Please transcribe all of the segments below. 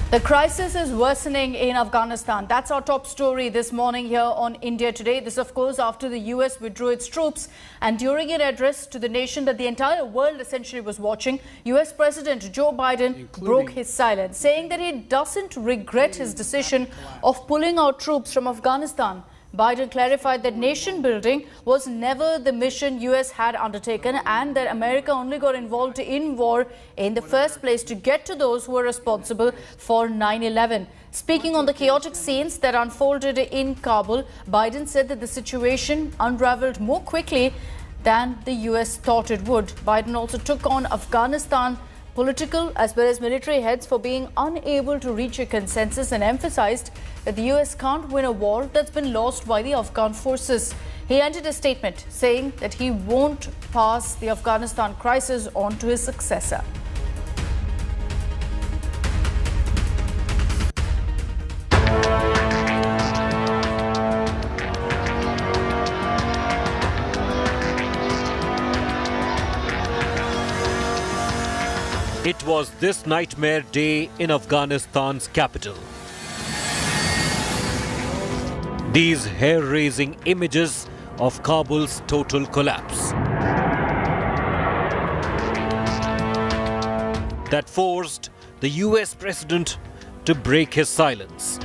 The crisis is worsening in Afghanistan. That's our top story this morning here on India Today. This, of course, after the US withdrew its troops. And during an address to the nation that the entire world essentially was watching, US President Joe Biden broke his silence, saying that he doesn't regret his decision of pulling out troops from Afghanistan. Biden clarified that nation building was never the mission US had undertaken and that America only got involved in war in the first place to get to those who were responsible for 9/11. Speaking on the chaotic scenes that unfolded in Kabul, Biden said that the situation unraveled more quickly than the US thought it would. Biden also took on Afghanistan political as well as military heads for being unable to reach a consensus and emphasized that the US can't win a war that's been lost by the Afghan forces. He ended a statement saying that he won't pass the Afghanistan crisis on to his successor. It was this nightmare day in Afghanistan's capital. These hair-raising images of Kabul's total collapse that forced the US president to break his silence.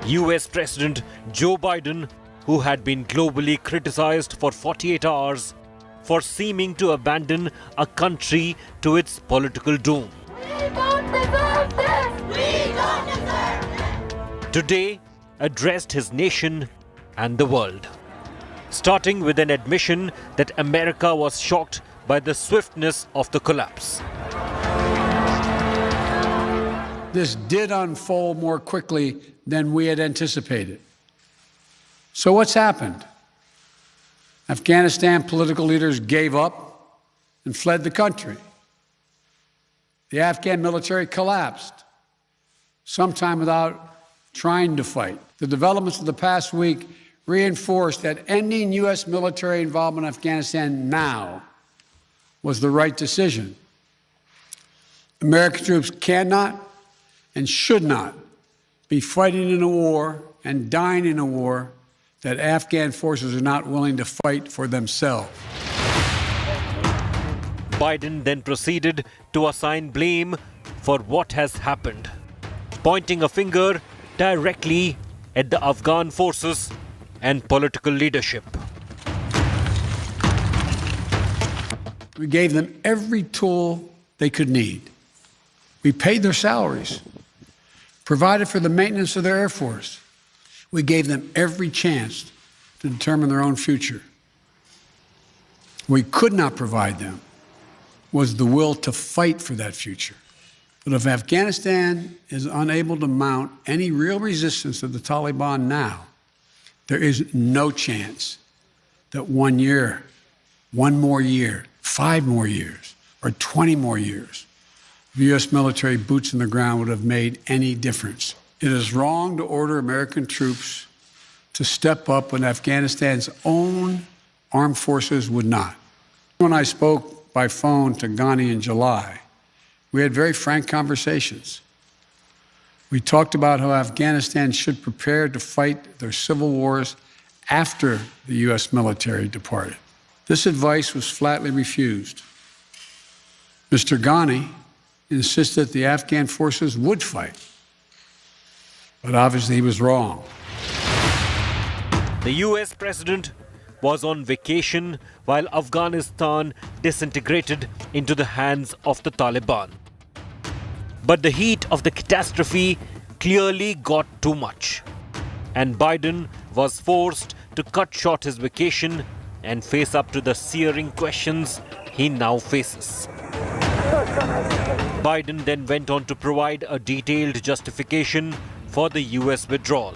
US President Joe Biden, who had been globally criticized for 48 hours for seeming to abandon a country to its political doom. We don't deserve this! We don't deserve this! Today addressed his nation and the world, starting with an admission that America was shocked by the swiftness of the collapse. This did unfold more quickly than we had anticipated. So what's happened? Afghanistan political leaders gave up and fled the country. The Afghan military collapsed, sometime without trying to fight. The developments of the past week reinforced that ending U.S. military involvement in Afghanistan now was the right decision. American troops cannot and should not be fighting in a war and dying in a war that Afghan forces are not willing to fight for themselves. Biden then proceeded to assign blame for what has happened, pointing a finger directly at the Afghan forces and political leadership. We gave them every tool they could need. We paid their salaries, provided for the maintenance of their Air Force. We gave them every chance to determine their own future. We could not provide them was the will to fight for that future. But if Afghanistan is unable to mount any real resistance to the Taliban now, there is no chance that 1 year, 1 more year, 5 more years, or 20 more years of U.S. military boots on the ground would have made any difference. It is wrong to order American troops to step up when Afghanistan's own armed forces would not. When I spoke by phone to Ghani in July, we had very frank conversations. We talked about how Afghanistan should prepare to fight their civil wars after the U.S. military departed. This advice was flatly refused. Mr. Ghani insisted the Afghan forces would fight. But obviously he was wrong. The US president was on vacation while Afghanistan disintegrated into the hands of the Taliban. But the heat of the catastrophe clearly got too much, and Biden was forced to cut short his vacation and face up to the searing questions he now faces. Biden then went on to provide a detailed justification for the US withdrawal.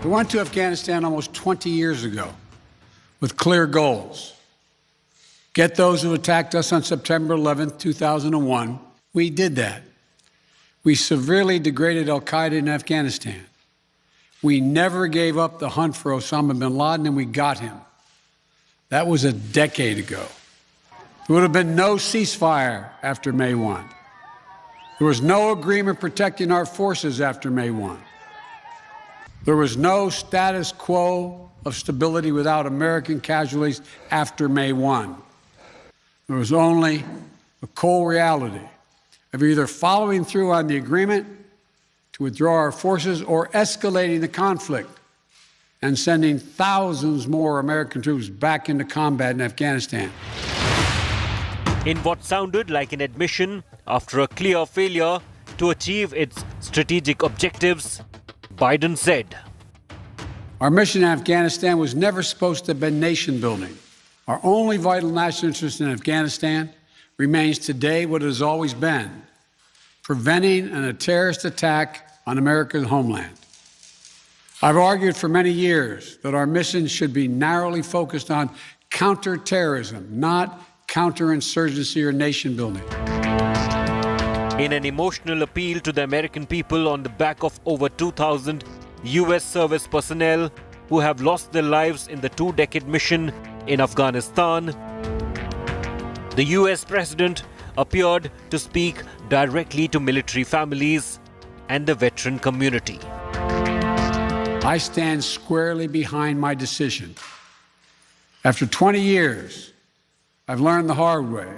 We went to Afghanistan almost 20 years ago with clear goals. Get those who attacked us on September 11, 2001. We did that. We severely degraded al-Qaeda in Afghanistan. We never gave up the hunt for Osama bin Laden, and we got him. That was a decade ago. There would have been no ceasefire after May 1. There was no agreement protecting our forces after May 1. There was no status quo of stability without American casualties after May 1. There was only the cold reality of either following through on the agreement to withdraw our forces or escalating the conflict and sending thousands more American troops back into combat in Afghanistan. In what sounded like an admission after a clear failure to achieve its strategic objectives, Biden said, "Our mission in Afghanistan was never supposed to have been nation building. Our only vital national interest in Afghanistan remains today what it has always been, preventing a terrorist attack on America's homeland. I've argued for many years that our mission should be narrowly focused on counterterrorism, not counterinsurgency or nation building." In an emotional appeal to the American people on the back of over 2,000 US service personnel who have lost their lives in the two-decade mission in Afghanistan, the US president appeared to speak directly to military families and the veteran community. I stand squarely behind my decision. After 20 years, I've learned the hard way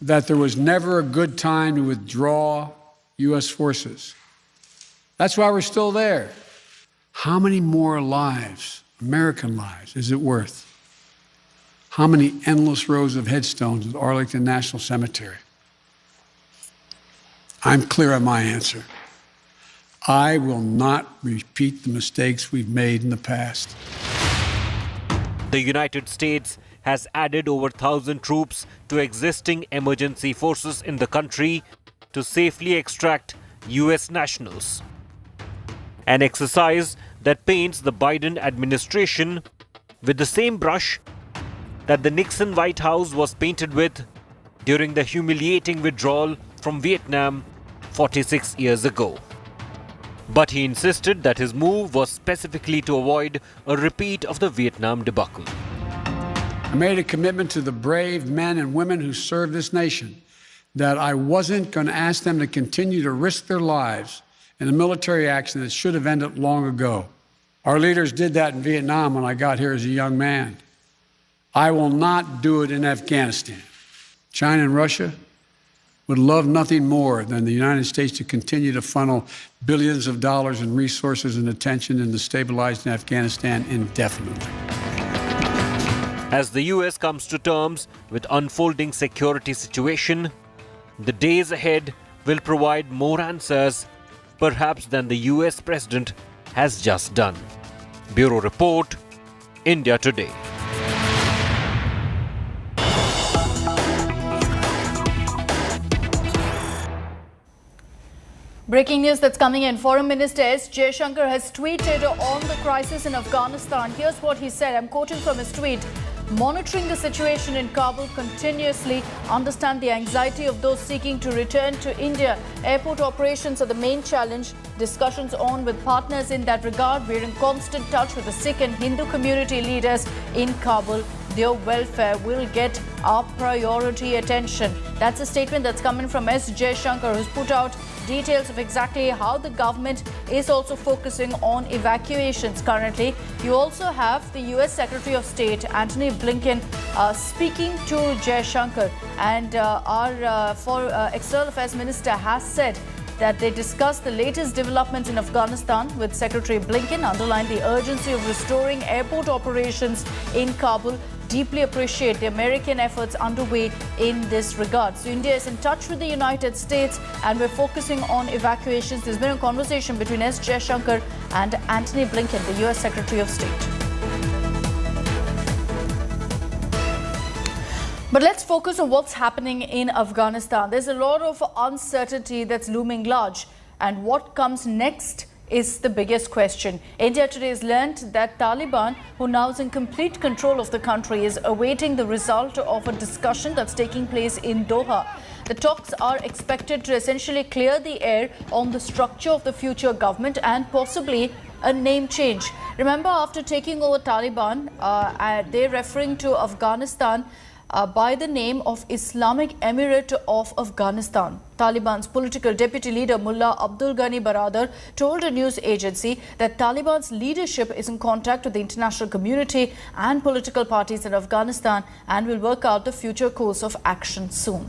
that there was never a good time to withdraw U.S. forces. That's why we're still there. How many more lives, American lives, is it worth? How many endless rows of headstones at Arlington National Cemetery? I'm clear on my answer. I will not repeat the mistakes we've made in the past. The United States has added over 1,000 troops to existing emergency forces in the country to safely extract US nationals. An exercise that paints the Biden administration with the same brush that the Nixon White House was painted with during the humiliating withdrawal from Vietnam 46 years ago. But he insisted that his move was specifically to avoid a repeat of the Vietnam debacle. I made a commitment to the brave men and women who serve this nation that I wasn't going to ask them to continue to risk their lives in a military action that should have ended long ago. Our leaders did that in Vietnam when I got here as a young man. I will not do it in Afghanistan. China and Russia would love nothing more than the United States to continue to funnel billions of dollars in resources and attention into stabilizing Afghanistan indefinitely. As the US comes to terms with unfolding security situation, the days ahead will provide more answers, perhaps than the US president has just done. Bureau Report, India Today. Breaking news that's coming in. Foreign Minister S. Jaishankar has tweeted on the crisis in Afghanistan. Here's what he said. I'm quoting from his tweet. Monitoring the situation in Kabul continuously, understand the anxiety of those seeking to return to India. Airport operations are the main challenge. Discussions on with partners in that regard. We're in constant touch with the Sikh and Hindu community leaders in Kabul. Their welfare will get our priority attention. That's a statement that's coming from S. Jaishankar, who's put out details of exactly how the government is also focusing on evacuations currently. You also have the US Secretary of State, Antony Blinken, speaking to Jaishankar. And our External Affairs Minister has said that they discussed the latest developments in Afghanistan with Secretary Blinken, underlined the urgency of restoring airport operations in Kabul. Deeply appreciate the American efforts underway in this regard. So India is in touch with the United States and we're focusing on evacuations. There's been a conversation between S. Jaishankar and Antony Blinken, the US Secretary of State. But let's focus on what's happening in Afghanistan. There's a lot of uncertainty that's looming large. And what comes next is the biggest question. India today has learned that Taliban, who now is in complete control of the country, is awaiting the result of a discussion that's taking place in Doha. The talks are expected to essentially clear the air on the structure of the future government and possibly a name change. Remember, after taking over Taliban, they're referring to Afghanistan by the name of Islamic Emirate of Afghanistan. Taliban's political deputy leader Mullah Abdul Ghani Baradar told a news agency that Taliban's leadership is in contact with the international community and political parties in Afghanistan and will work out the future course of action soon.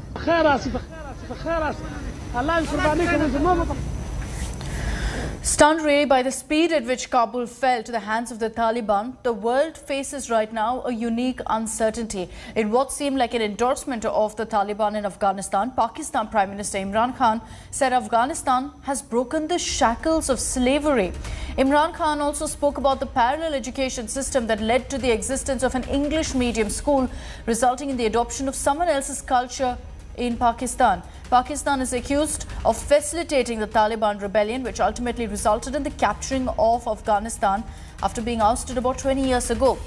Stunned really by the speed at which Kabul fell to the hands of the Taliban, the world faces right now a unique uncertainty. In what seemed like an endorsement of the Taliban in Afghanistan, Pakistan Prime Minister Imran Khan said Afghanistan has broken the shackles of slavery. Imran Khan also spoke about the parallel education system that led to the existence of an English medium school, resulting in the adoption of someone else's culture in Pakistan. Pakistan is accused of facilitating the Taliban rebellion, which ultimately resulted in the capturing of Afghanistan after being ousted about 20 years ago.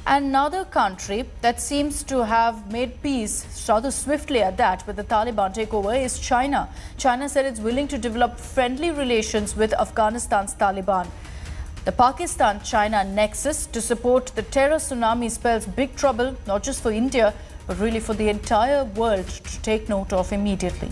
Another country that seems to have made peace rather swiftly at that with the Taliban takeover is China. China said it's willing to develop friendly relations with Afghanistan's Taliban. The Pakistan-China nexus to support the terror tsunami spells big trouble, not just for India, but really for the entire world to take note of immediately.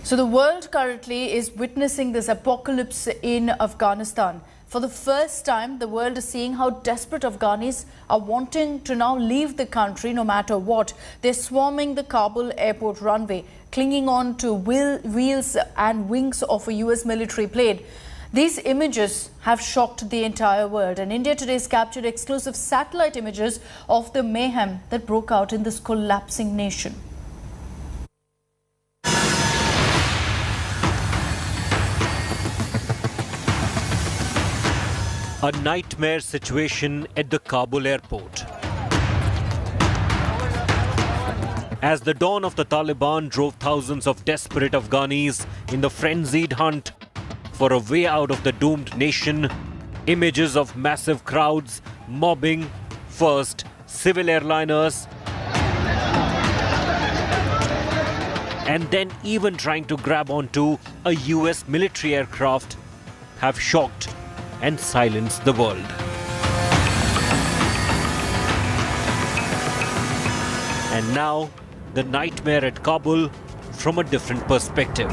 So the world currently is witnessing this apocalypse in Afghanistan. For the first time, the world is seeing how desperate Afghanis are wanting to now leave the country no matter what. They're swarming the Kabul airport runway, clinging on to wheels and wings of a US military plane. These images have shocked the entire world, and India today has captured exclusive satellite images of the mayhem that broke out in this collapsing nation. A nightmare situation at the Kabul airport. As the dawn of the Taliban drove thousands of desperate Afghanis in the frenzied hunt for a way out of the doomed nation, images of massive crowds mobbing first civil airliners and then even trying to grab onto a US military aircraft have shocked and silenced the world. And now, the nightmare at Kabul from a different perspective.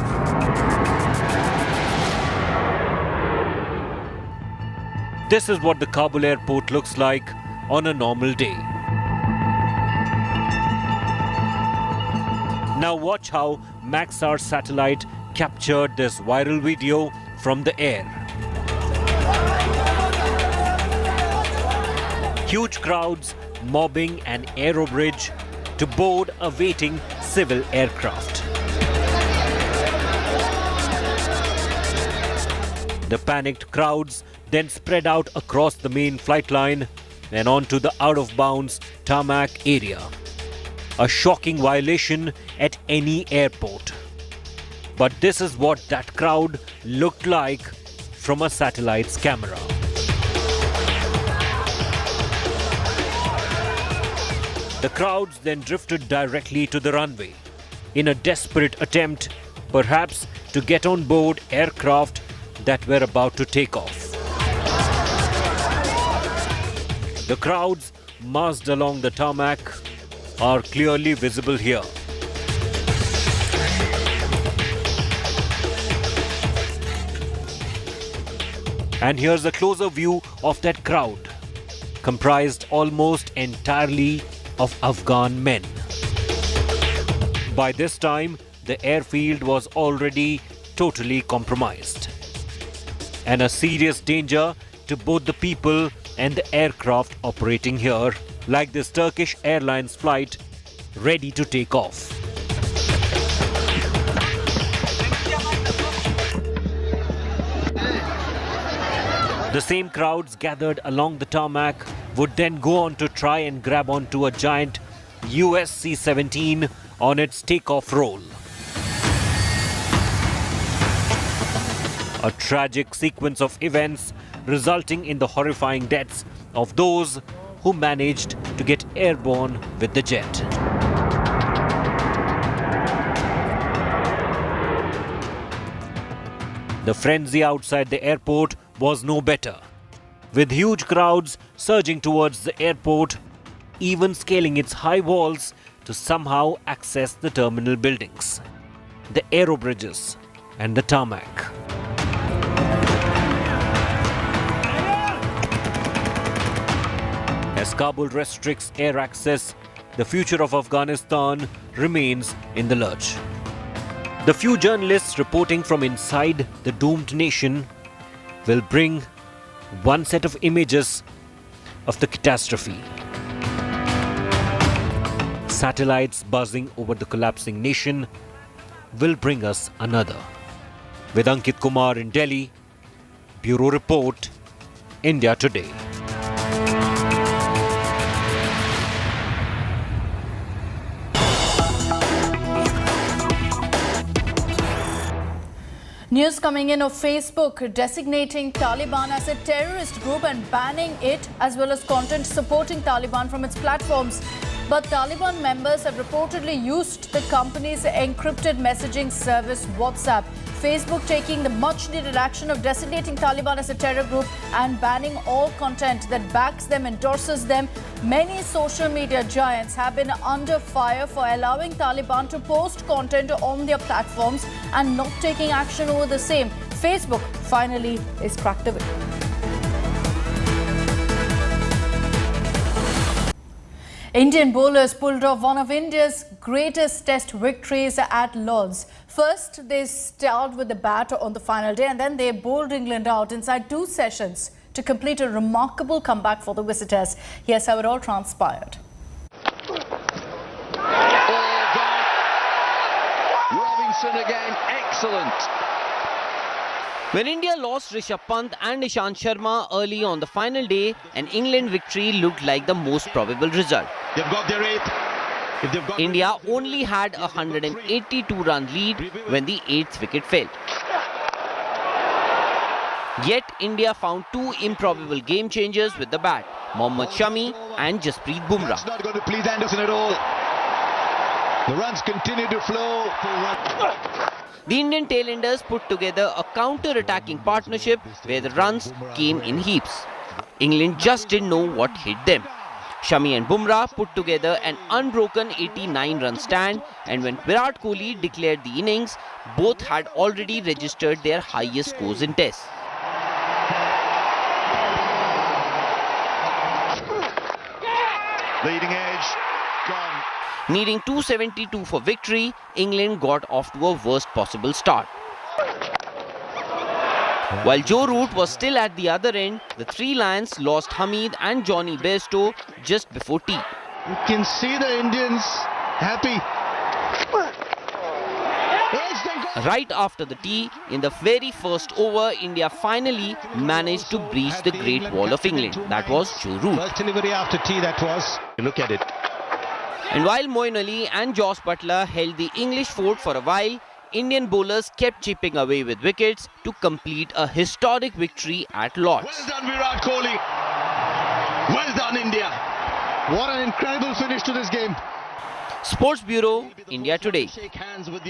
This is what the Kabul airport looks like on a normal day. Now watch how Maxar satellite captured this viral video from the air. Huge crowds mobbing an aero bridge to board a waiting civil aircraft. The panicked crowds then spread out across the main flight line and onto the out-of-bounds tarmac area. A shocking violation at any airport. But this is what that crowd looked like from a satellite's camera. The crowds then drifted directly to the runway in a desperate attempt, perhaps, to get on board aircraft that were about to take off. The crowds massed along the tarmac are clearly visible here. And here's a closer view of that crowd, comprised almost entirely of Afghan men. By this time, the airfield was already totally compromised, and a serious danger to both the people and the aircraft operating here, like this Turkish Airlines flight ready to take off. The same crowds gathered along the tarmac would then go on to try and grab onto a giant US C-17 on its takeoff roll. A tragic sequence of events resulting in the horrifying deaths of those who managed to get airborne with the jet. The frenzy outside the airport was no better. with huge crowds surging towards the airport, even scaling its high walls to somehow access the terminal buildings, the aero bridges and the tarmac. As Kabul restricts air access, the future of Afghanistan remains in the lurch. The few journalists reporting from inside the doomed nation will bring one set of images of the catastrophe. Satellites buzzing over the collapsing nation will bring us another. With Ankit Kumar in Delhi, Bureau Report, India Today. News coming in of Facebook designating Taliban as a terrorist group and banning it as well as content supporting Taliban from its platforms. But Taliban members have reportedly used the company's encrypted messaging service WhatsApp. Facebook taking the much-needed action of designating Taliban as a terror group and banning all content that backs them, endorses them. Many social media giants have been under fire for allowing Taliban to post content on their platforms and not taking action over the same. Facebook finally is cracked the whip. Indian bowlers pulled off one of India's greatest test victories at Lord's. First, they start with the bat on the final day and then they bowled England out inside 2 sessions to complete a remarkable comeback for the visitors. Here's how it all transpired. Robinson again, excellent. When India lost Rishabh Pant and Ishant Sharma early on the final day, an England victory looked like the most probable result. They've got their 8th. India only had a 182-run lead when the 8th wicket fell. Yet India found 2 improbable game changers with the bat, Mohammad Shami and Jasprit Bumrah. That's not going to please Anderson at all. The runs continue to flow. The Indian tailenders put together a counter-attacking partnership where the runs came in heaps. England just didn't know what hit them. Shami and Bumrah put together an unbroken 89-run stand, and when Virat Kohli declared the innings, both had already registered their highest scores in tests. Leading edge, gone. Needing 272 for victory, England got off to a worst possible start. While Joe Root was still at the other end, the 3 Lions lost Hamid and Johnny Bairstow just before tea. You can see the Indians happy. Right after the tea, in the very first over, India finally managed to breach the Great Wall of England. That was Joe Root. First delivery after tea, that was. Look at it. And while Moeen Ali and Joss Butler held the English fort for a while, Indian bowlers kept chipping away with wickets to complete a historic victory at Lord's. Well done, Virat Kohli. Well done, India. What an incredible finish to this game. Sports Bureau, India Today. Shake hands with the